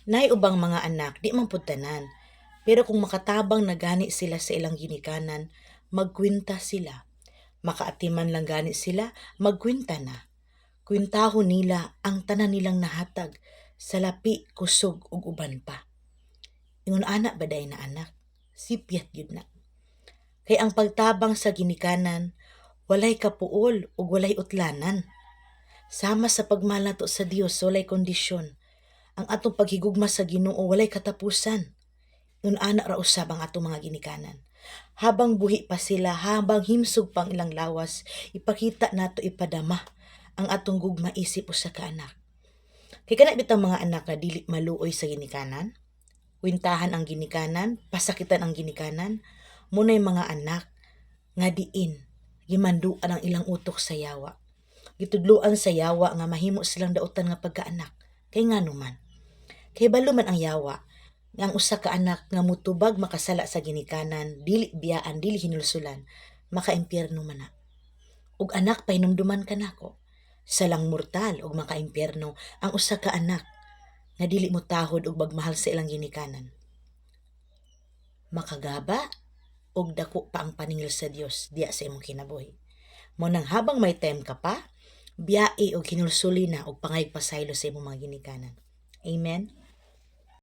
Nay ubang mga anak, di man pud tanan. Pero kung makatabang na gani sila sa ilang ginikanan, magkwinta sila. Makaatiman lang gani sila, magkwinta na. Kwintahon nila ang tanan nilang nahatag sa lapi, kusog ug uban pa. Ingon anak baday na anak, sipyat yun na. Kay ang pagtabang sa ginikanan, walay kapuol ug walay utlanan. Sama sa pagmahal nato sa Dios, walay kondisyon. Ang atong paghigugma sa Ginoo walay katapusan. Yun ana ra usab ang atong mga ginikanan. Habang buhi pa sila, habang himsog pang ilang lawas, ipakita nato ipadama ang atong gugma isip usa ka anak. Kay kana bitang mga anak na dili maluoy sa ginikanan, kwintahan ang ginikanan, pasakitan ang ginikanan, munay mga anak nga diin gimanduan ang ilang utok sa yawa. Gitudloan sa yawa nga mahimo silang dautan nga pagkaanak. Kay ngano man, kay balo man ang yawa nga ang usa ka anak nga mutubag makasala sa ginikanan, dili biyaan, dili hinulsulan, makaimpyerno man na. Ug anak pahinumduman ka nako, salang mortal ug makaimpyerno ang usa ka anak nga dili mo tahod ug magmahal sa ilang ginikanan. Makagaba ug dako pa ang paningil sa Dios diya sa imong kinabuhi. Mo nang habang may time ka pa, biyai og hinulsuli na og pangayag pasaylo sa imong mga ginikanan. Amen.